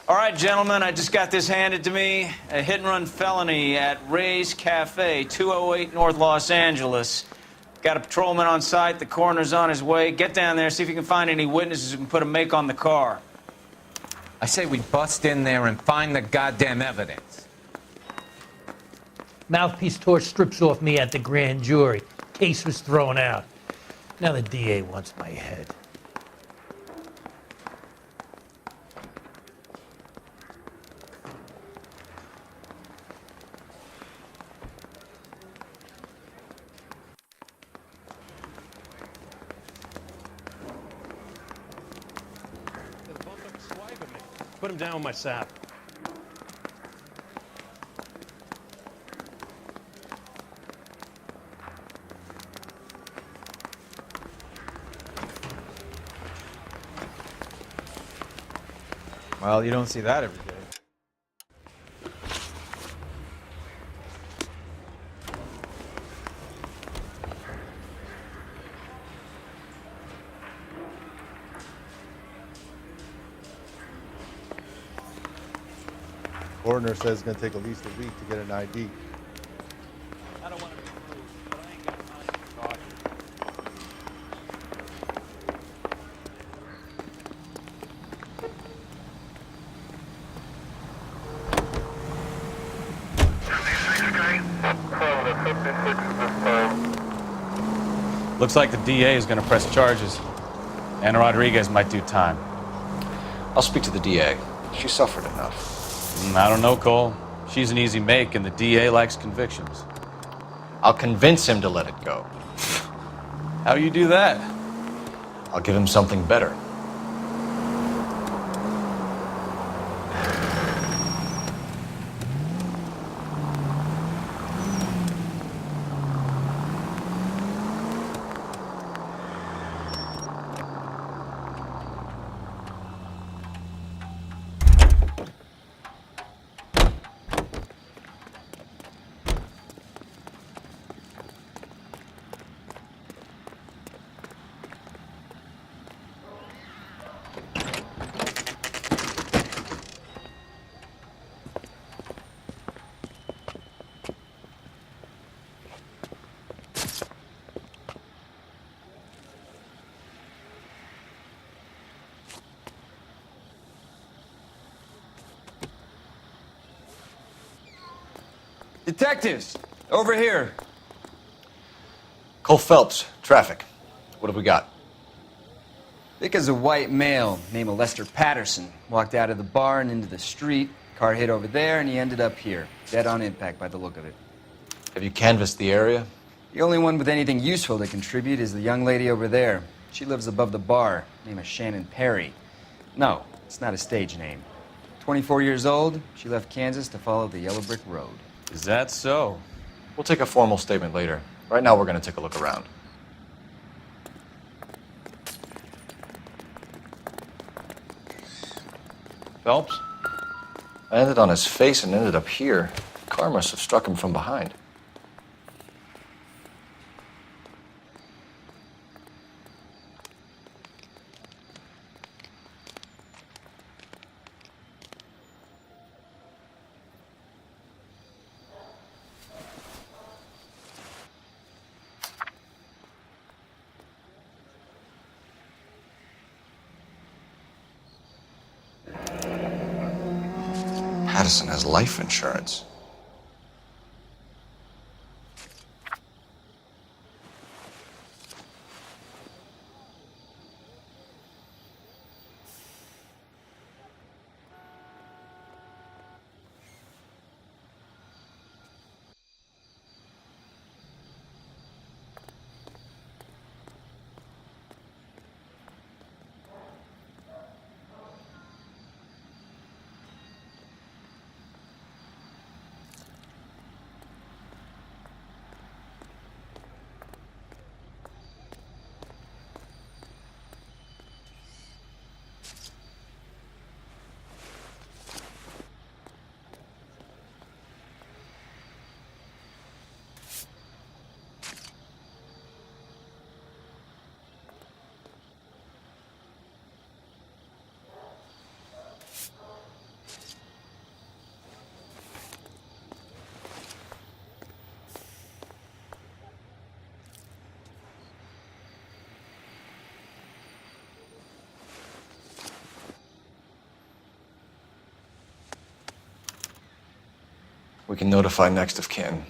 All right, gentlemen, I just got this handed to me. A hit-and-run felony at Ray's Cafe, 208 North Los Angeles. Got a patrolman on site. The coroner's on his way. Get down there, see if you can find any witnesses who can put a make on the car. I say we bust in there and find the goddamn evidence. Mouthpiece tore strips off me at the grand jury. Case was thrown out. Now the DA wants my head. Put him down with my sap. Well, you don't see that every day. Coroner says it's going to take at least a week to get an ID. I don't want to be rude, but I ain't got time for talking. Looks like the DA is going to press charges. Anna Rodriguez might do time. I'll speak to the DA. She suffered enough. I don't know, Cole. She's an easy make, and the DA likes convictions. I'll convince him to let it go. How do you do that? I'll give him something better. Detectives, over here. Cole Phelps, traffic. What have we got? Vic is a white male named Lester Patterson. Walked out of the bar and into the street. Car hit over there, and he ended up here. Dead on impact by the look of it. Have you canvassed the area? The only one with anything useful to contribute is the young lady over there. She lives above the bar. Name is Shannon Perry. No, it's not a stage name. 24 years old, she left Kansas to follow the Yellow Brick Road. Is that so? We'll take a formal statement later. Right now, we're going to take a look around. Phelps? I landed on his face and ended up here. The car must have struck him from behind. Patterson has life insurance. We can notify next of kin.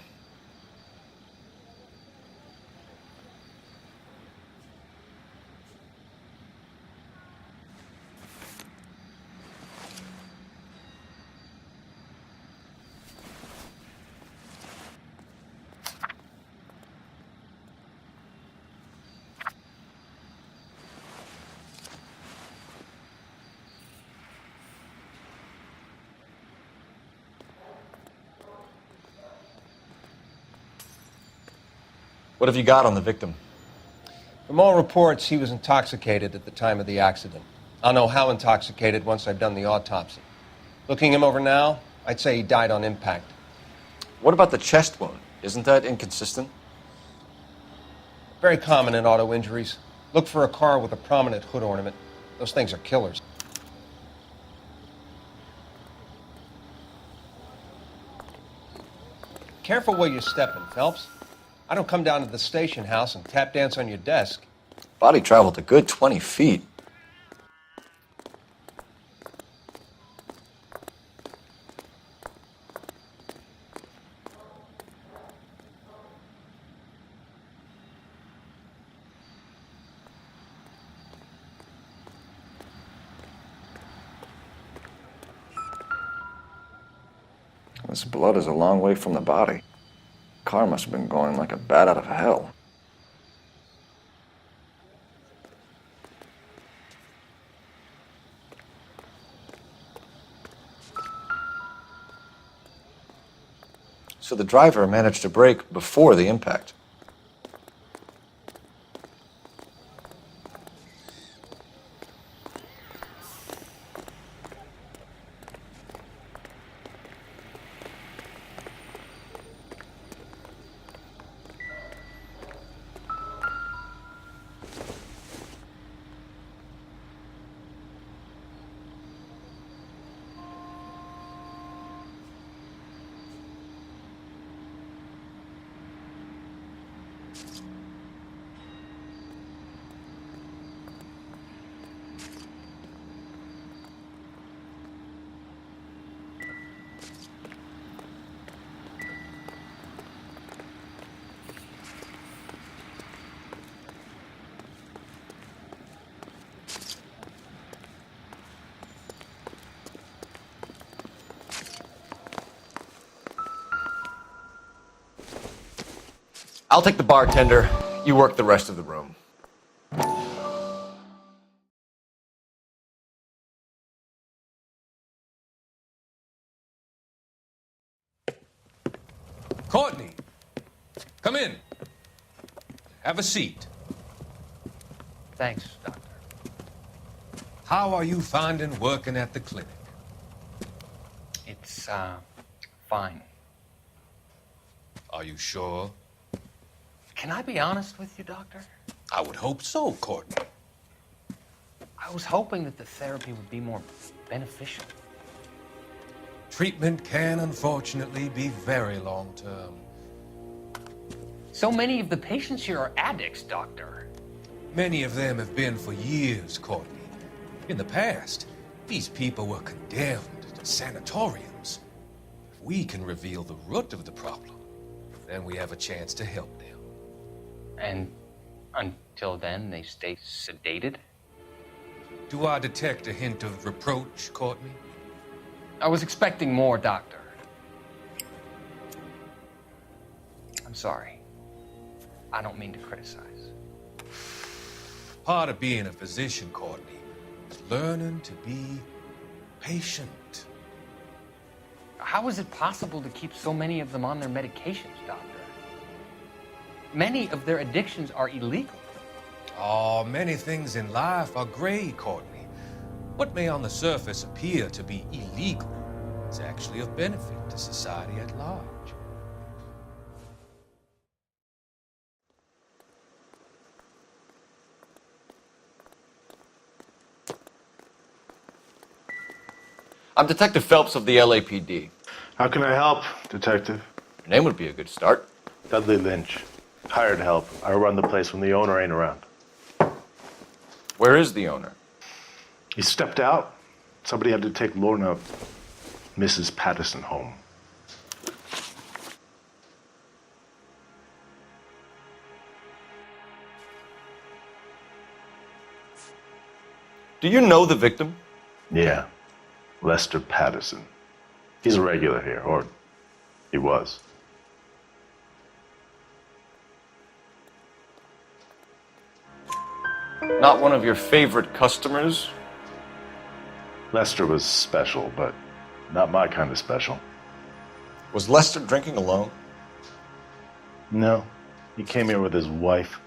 What have you got on the victim? From all reports, he was intoxicated at the time of the accident. I'll know how intoxicated once I've done the autopsy. Looking him over now, I'd say he died on impact. What about the chest wound? Isn't that inconsistent? Very common in auto injuries. Look for a car with a prominent hood ornament. Those things are killers. Careful where you're stepping, Phelps. I don't come down to the station house and tap dance on your desk. Body traveled a good 20 feet. This blood is a long way from the body. Car must have been going like a bat out of hell. So the driver managed to brake before the impact. I'll take the bartender. You work the rest of the room. Courtney, come in. Have a seat. Thanks, Doctor. How are you finding working at the clinic? It's, fine. Are you sure? Can I be honest with you, Doctor? I would hope so, Courtney. I was hoping that the therapy would be more beneficial. Treatment can, unfortunately, be very long-term. So many of the patients here are addicts, Doctor. Many of them have been for years, Courtney. In the past, these people were condemned to sanatoriums. If we can reveal the root of the problem, then we have a chance to help them. And until then, they stay sedated? Do I detect a hint of reproach, Courtney? I was expecting more, Doctor. I'm sorry. I don't mean to criticize. Part of being a physician, Courtney, is learning to be patient. How is it possible to keep so many of them on their medications, Doctor? Many of their addictions are illegal. Oh, many things in life are gray, Courtney. What may on the surface appear to be illegal is actually of benefit to society at large. I'm Detective Phelps of the LAPD. How can I help, Detective? Your name would be a good start. Dudley Lynch. Hired help. I run the place when the owner ain't around. Where is the owner? He stepped out. Somebody had to take Lorna, Mrs. Patterson, home. Do you know the victim? Yeah. Lester Patterson. He's a regular here, or he was. Not one of your favorite customers? Lester was special, but not my kind of special. Was Lester drinking alone? No. He came here with his wife.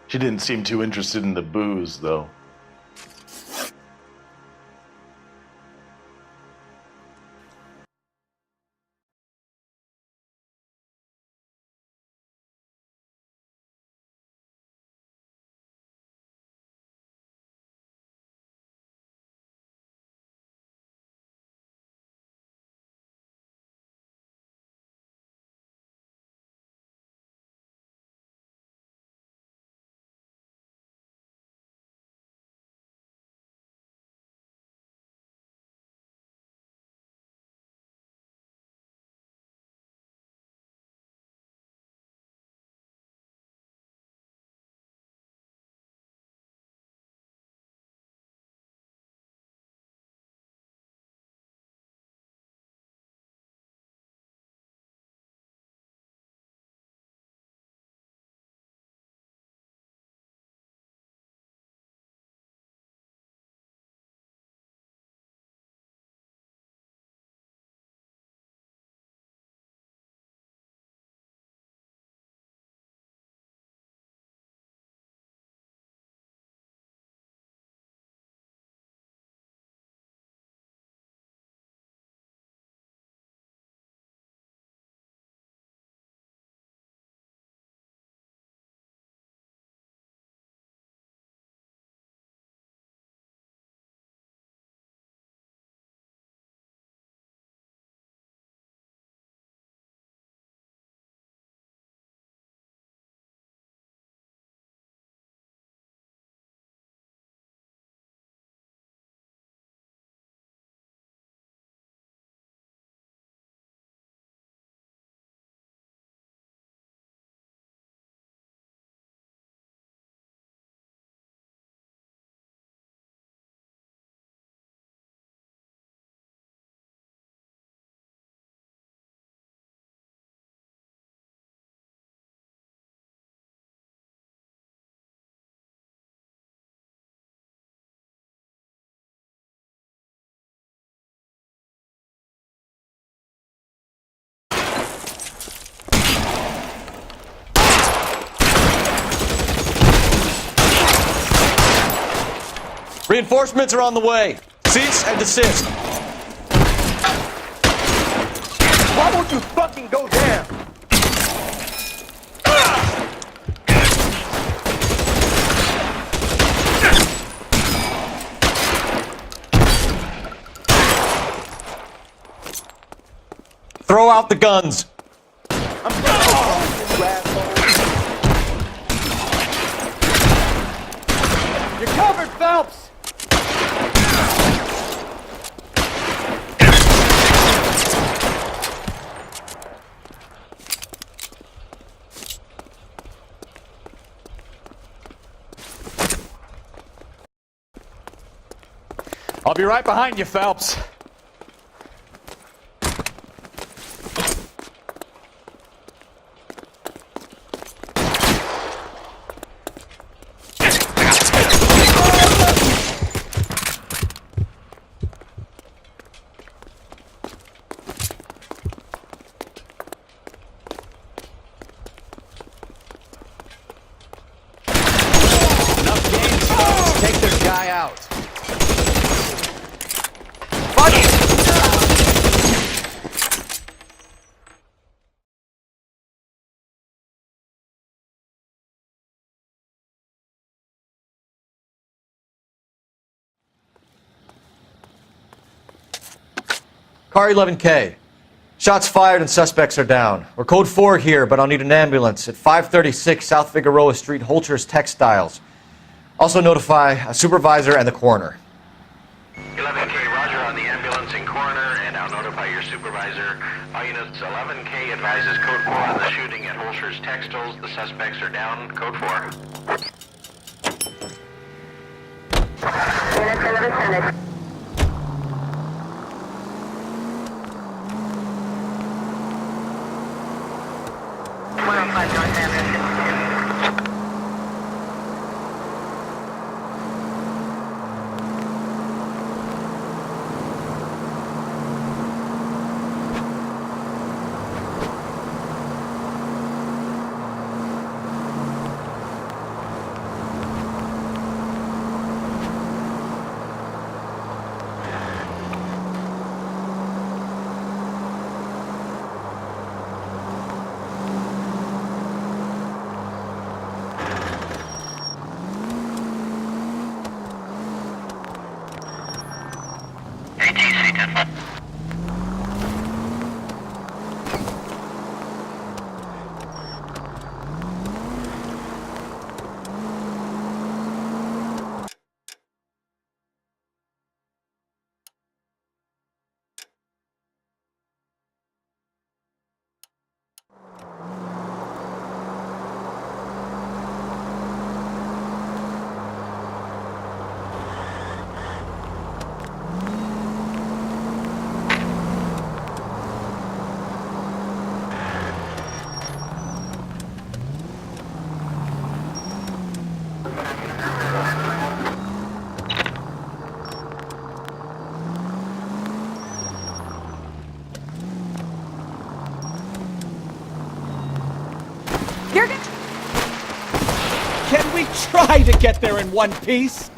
She didn't seem too interested in the booze, though. Reinforcements are on the way. Cease and desist. Why won't you fucking go down? Throw out the guns. I'm gonna hold you, asshole. You're covered, Phelps! I'll be right behind you, Phelps. Enough games, Phelps. Take this guy out. Car 11K. Shots fired and suspects are down. We're code 4 here, but I'll need an ambulance at 536 South Figueroa Street, Holcher's Textiles. Also notify a supervisor and the coroner. 11K, roger on the ambulance and coroner, and I'll notify your supervisor. All units, 11K advises code 4 on the shooting at Holcher's Textiles. The suspects are down. Code 4. descended. North Amherst. Can we try to get there in one piece?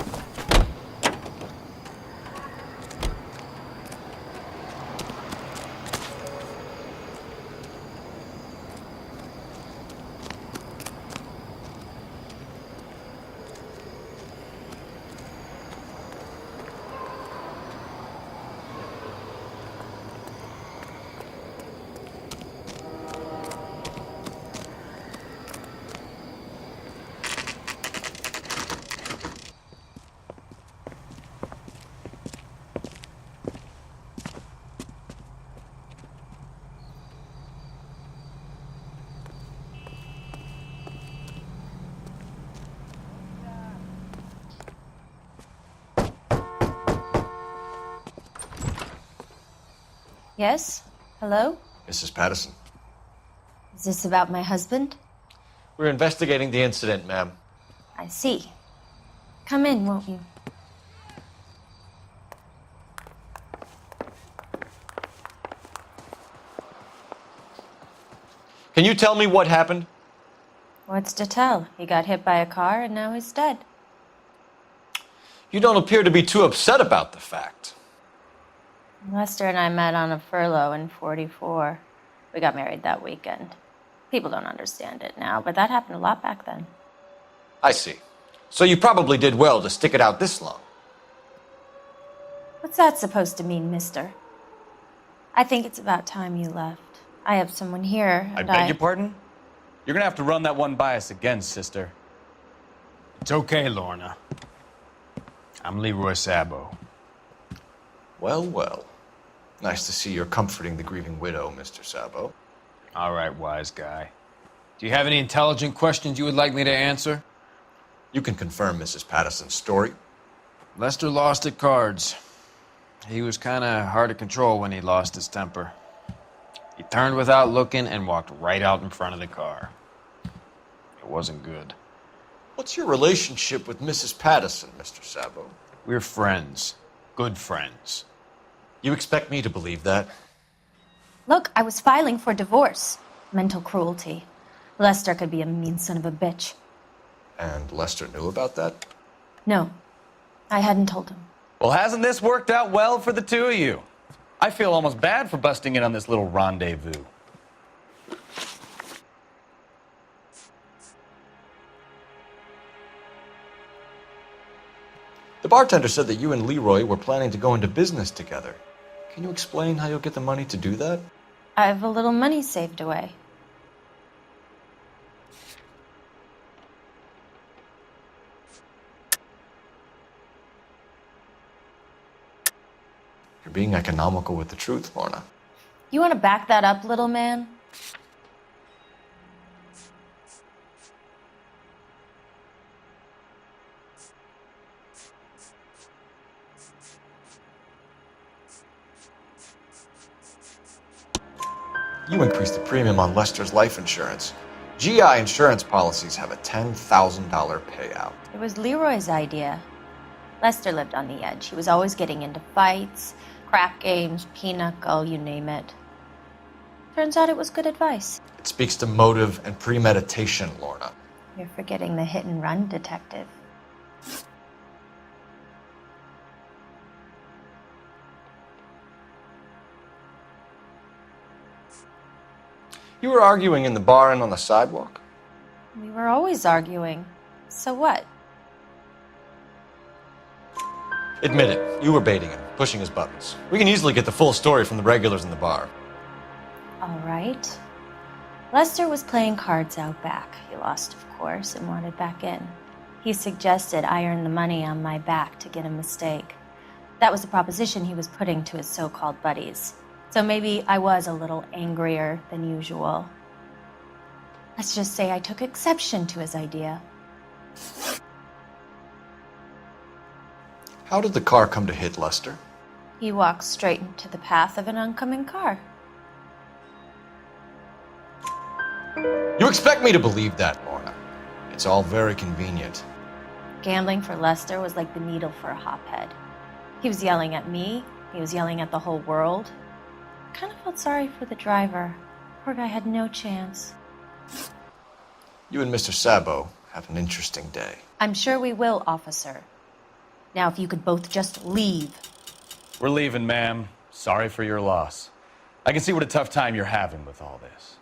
Yes? Hello? Mrs. Patterson. Is this about my husband? We're investigating the incident, ma'am. I see. Come in, won't you? Can you tell me what happened? What's to tell? He got hit by a car and now he's dead. You don't appear to be too upset about the fact. Lester and I met on a furlough in '44. We got married that weekend. People don't understand it now, but that happened a lot back then. I see. So you probably did well to stick it out this long. What's that supposed to mean, mister? I think it's about time you left. I have someone here, I and beg your pardon? You're gonna have to run that one by us again, sister. It's okay, Lorna. I'm Leroy Sabo. Well, well. Nice to see you're comforting the grieving widow, Mr. Sabo. All right, wise guy. Do you have any intelligent questions you would like me to answer? You can confirm Mrs. Patterson's story. Lester lost at cards. He was kind of hard to control when he lost his temper. He turned without looking and walked right out in front of the car. It wasn't good. What's your relationship with Mrs. Patterson, Mr. Sabo? We're friends. Good friends. You expect me to believe that? Look, I was filing for divorce. Mental cruelty. Lester could be a mean son of a bitch. And Lester knew about that? No, I hadn't told him. Well, hasn't this worked out well for the two of you? I feel almost bad for busting in on this little rendezvous. The bartender said that you and Leroy were planning to go into business together. Can you explain how you'll get the money to do that? I have a little money saved away. You're being economical with the truth, Lorna. You want to back that up, little man? You increased the premium on Lester's life insurance. GI insurance policies have a $10,000 payout. It was Leroy's idea. Lester lived on the edge. He was always getting into fights, crap games, pinochle, you name it. Turns out it was good advice. It speaks to motive and premeditation, Lorna. You're forgetting the hit-and-run detective. You were arguing in the bar and on the sidewalk? We were always arguing. So what? Admit it, you were baiting him, pushing his buttons. We can easily get the full story from the regulars in the bar. All right. Lester was playing cards out back. He lost, of course, and wanted back in. He suggested I earn the money on my back to get a mistake. That was the proposition he was putting to his so-called buddies. So maybe I was a little angrier than usual. Let's just say I took exception to his idea. How did the car come to hit Lester? He walked straight into the path of an oncoming car. You expect me to believe that, Lorna? It's all very convenient. Gambling for Lester was like the needle for a hophead. He was yelling at me. He was yelling at the whole world. I kind of felt sorry for the driver. Poor guy had no chance. You and Mr. Sabo have an interesting day. I'm sure we will, officer. Now, if you could both just leave. We're leaving, ma'am. Sorry for your loss. I can see what a tough time you're having with all this.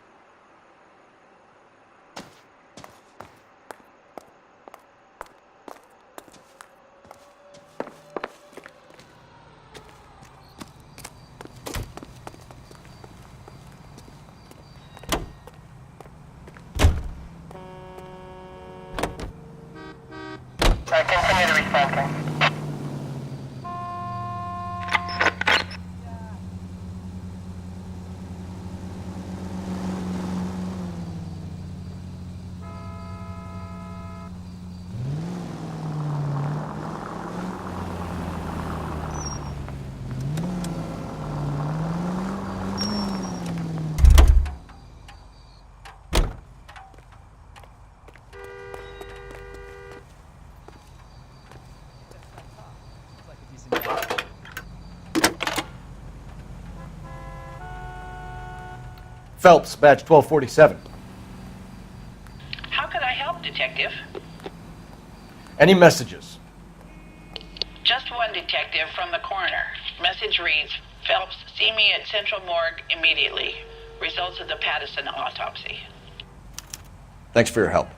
Continue to respond. Phelps, badge 1247. How can I help, Detective? Any messages? Just one detective from the coroner. Message reads, Phelps, see me at Central Morgue immediately. Results of the Pattison autopsy. Thanks for your help.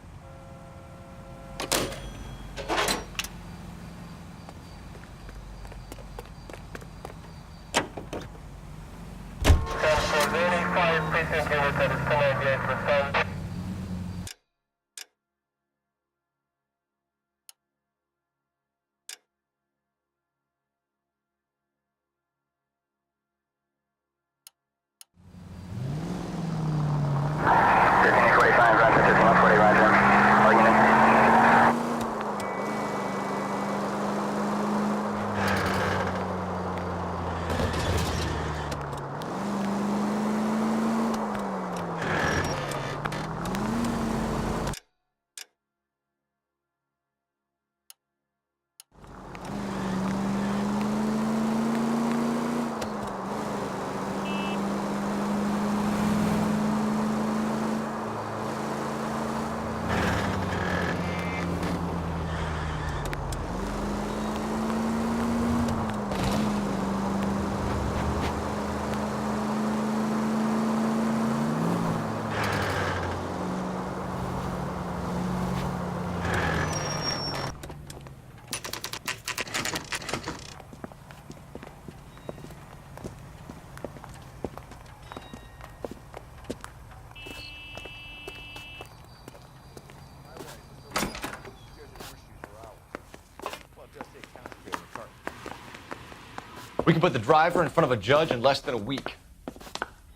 We can put the driver in front of a judge in less than a week.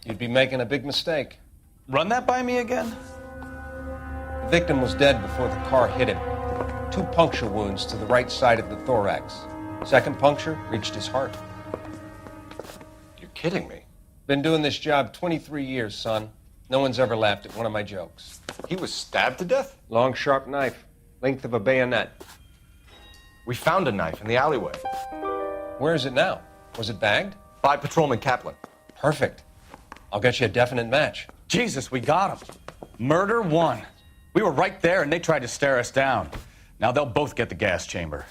You'd be making a big mistake. Run that by me again? The victim was dead before the car hit him. 2 puncture wounds to the right side of the thorax. Second puncture reached his heart. You're kidding me. Been doing this job 23 years, son. No one's ever laughed at one of my jokes. He was stabbed to death? Long, sharp knife. Length of a bayonet. We found a knife in the alleyway. Where is it now? Was it bagged? By Patrolman Kaplan. Perfect. I'll get you a definite match. Jesus, we got him. Murder one. We were right there and they tried to stare us down. Now they'll both get the gas chamber.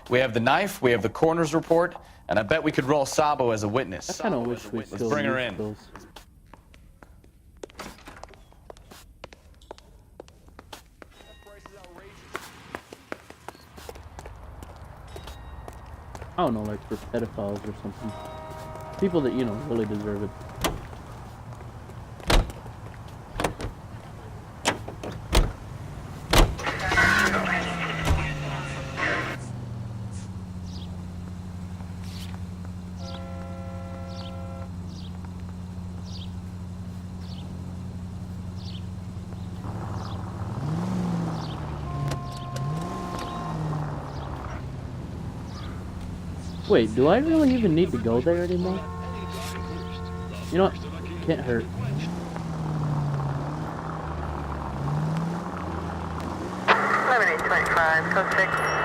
We have the knife, we have the coroner's report, and I bet we could roll Sabo as a witness. I kind of wish we Let's still bring her used in. those. I don't know, like for pedophiles or something. People that, you know, really deserve it. Wait, do I really even need to go there anymore? You know what? Can't hurt. Code 6.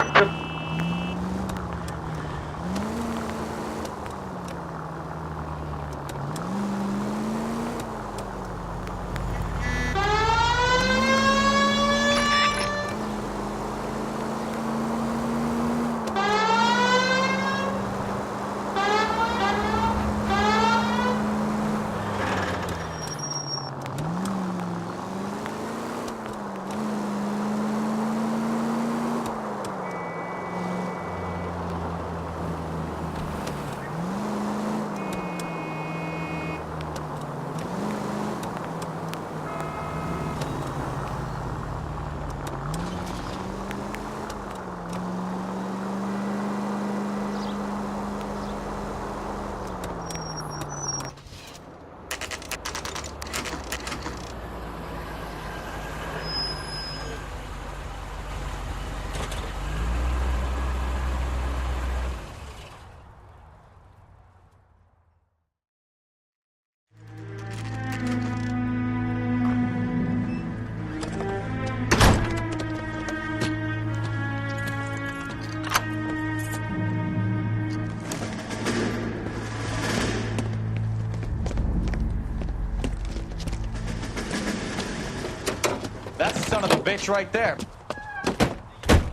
That's the son of a bitch right there.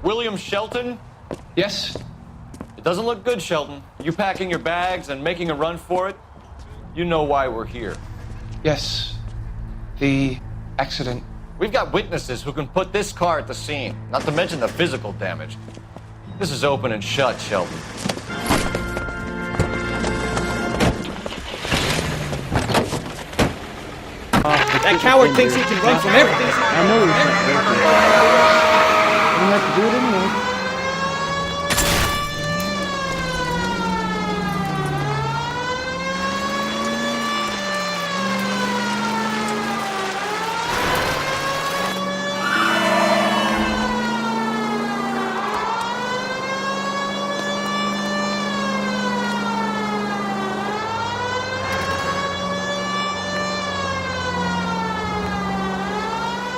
William Shelton? Yes? It doesn't look good, Shelton. You packing your bags and making a run for it? You know why we're here. Yes. The accident. We've got witnesses who can put this car at the scene, not to mention the physical damage. This is open and shut, Shelton. That coward thinks he can run from everything. I know he's not working. I don't have to do it anyway.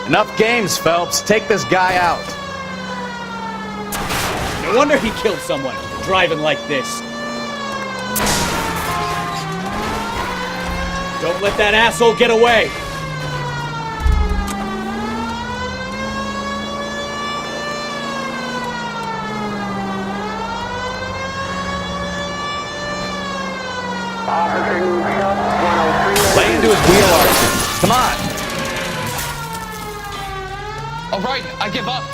Enough games, Phelps. Take this guy out. No wonder he killed someone, driving like this. Don't let that asshole get away. Lay into his wheel arches. Come on. All right, I give up.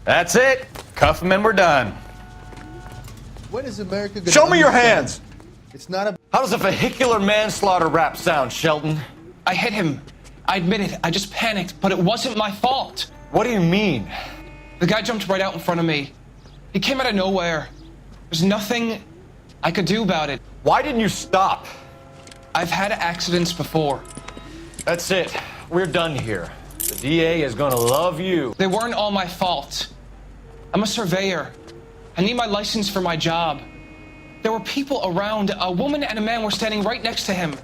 That's it. Cuff him and we're done. When is America gonna Show me your understand? hands! It's not a... How does a vehicular manslaughter rap sound, Shelton? I hit him. I admit it. I just panicked, but it wasn't my fault. What do you mean? The guy jumped right out in front of me. He came out of nowhere. There's nothing I could do about it. Why didn't you stop? I've had accidents before. That's it. We're done here. The DA is gonna love you. They weren't all my fault. I'm a surveyor. I need my license for my job. There were people around. A woman and a man were standing right next to him.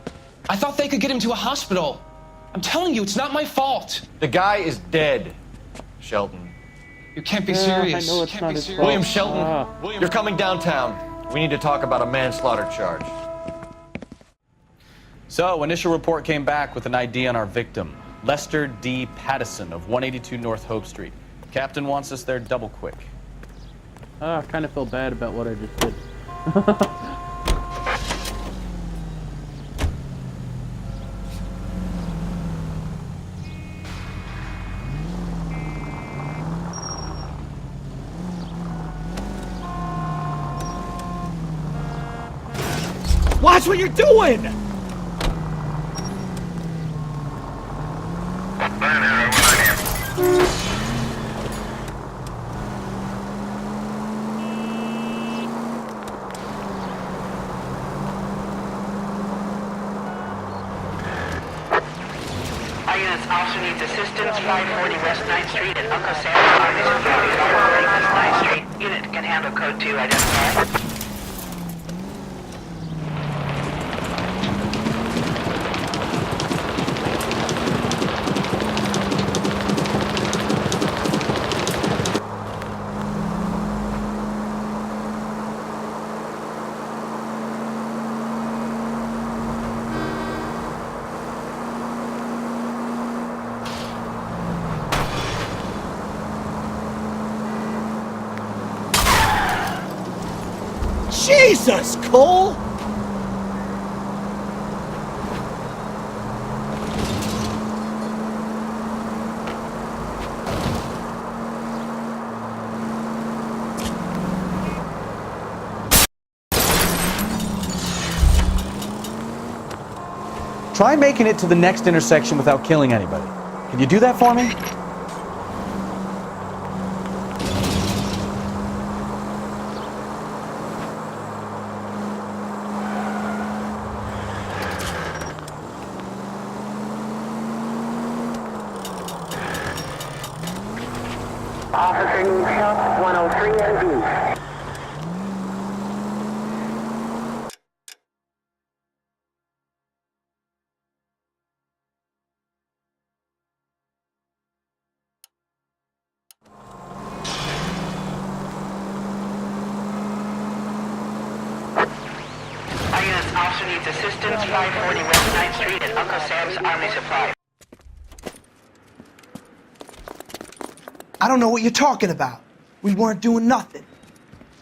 I thought they could get him to a hospital. I'm telling you, it's not my fault. The guy is dead, Shelton. You can't be serious. I know it's not his fault. William Shelton, you're coming downtown. We need to talk about a manslaughter charge. So, initial report came back with an ID on our victim, Lester D. Pattison of 182 North Hope Street. Captain wants us there double quick. I kind of feel bad about what I just did. Watch what you're doing! Our units also needs assistance, 540 West 9th Street and Uncle Sam's Army Supply, 540 West 9th Street. Unit can handle code 2, identify. Jesus, Cole! Try making it to the next intersection without killing anybody. Can you do that for me? Officer needs help, 103 and B. Our units also needs assistance, 540 West 9th Street and Uncle Sam's Army Supply. I don't know what you're talking about. We weren't doing nothing.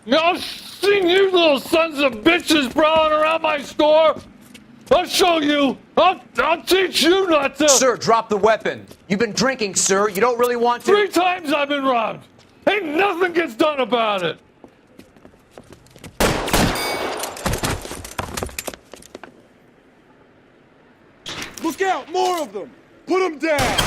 I've seen you little sons of bitches prowling around my store. I'll show you. I'll teach you not to. Sir, drop the weapon. You've been drinking, sir. You don't really want to. 3 times I've been robbed. Ain't nothing gets done about it. Look out! More of them! Put them down!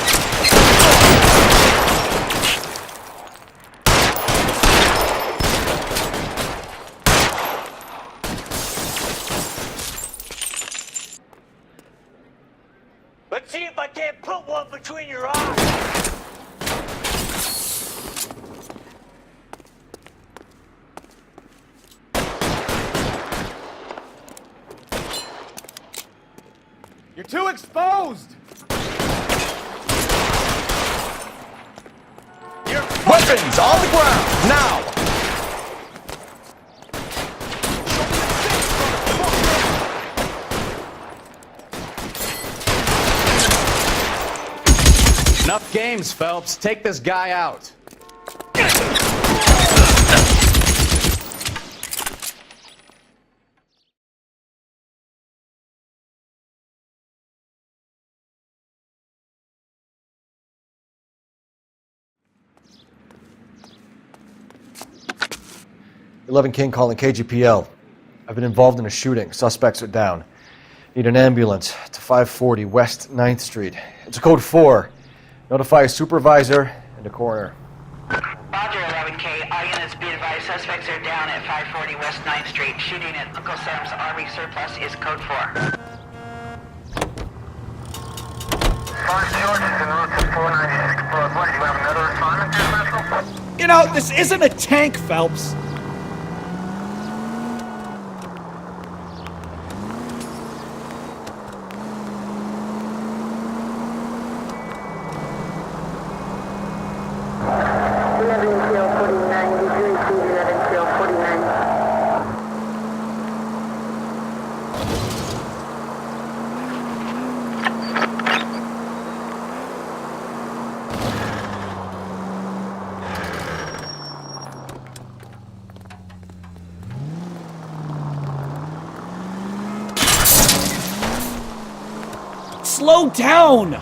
Let's see if I can't put one between your eyes. You're too exposed! Weapons on the ground, now! Enough games, Phelps. Take this guy out. 11 King calling KGPL. I've been involved in a shooting. Suspects are down. Need an ambulance to 540 West 9th Street. It's a code 4. Notify a supervisor and a coroner. Roger, 11K. All units be advised, suspects are down at 540 West 9th Street. Shooting at Uncle Sam's Army surplus is code 4. You know, this isn't a tank, Phelps. 11 tail 49, did you receive 11 tail 49? Slow down!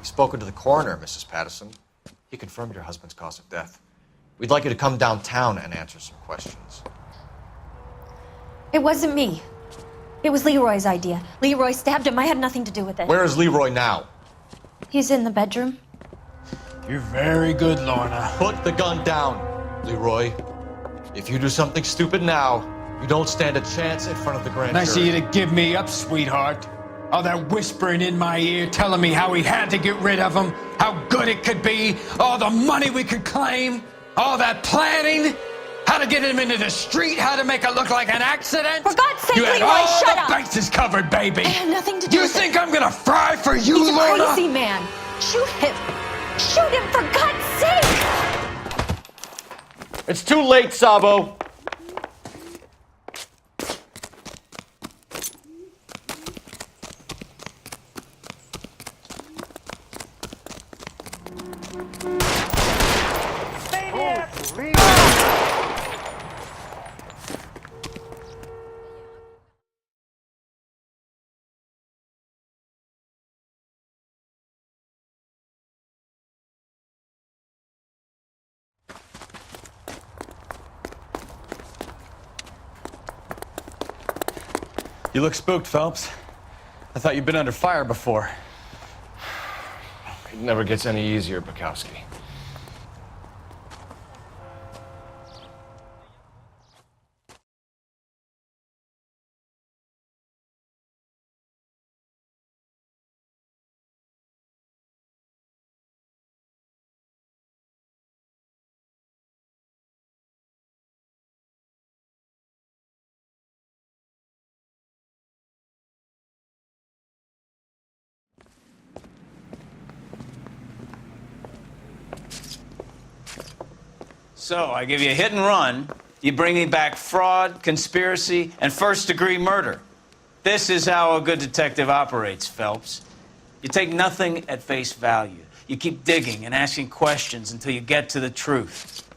Spoken to the coroner, Mrs. Patterson. He confirmed your husband's cause of death. We'd like you to come downtown and answer some questions. It wasn't me. It was Leroy's idea. Leroy stabbed him. I had nothing to do with it. Where is Leroy now? He's in the bedroom. You're very good, Lorna. Put the gun down, Leroy. If you do something stupid now, you don't stand a chance in front of the grand jury. Nice of you to give me up, sweetheart. All that whispering in my ear, telling me how we had to get rid of him, how good it could be, all the money we could claim, all that planning, how to get him into the street, how to make it look like an accident. For God's sake, you had Leroy, all shut the up. bases covered, baby. I had nothing to do You with think it. I'm gonna fry for you, He's a Lorna? crazy man. Shoot him. Shoot him, for God's sake. It's too late, Sabo. You look spooked, Phelps. I thought you'd been under fire before. It never gets any easier, Bukowski. So, I give you a hit and run. You bring me back fraud, conspiracy, and first-degree murder. This is how a good detective operates, Phelps. You take nothing at face value. You keep digging and asking questions until you get to the truth.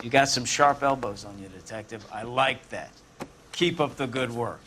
You got some sharp elbows on you, detective. I like that. Keep up the good work.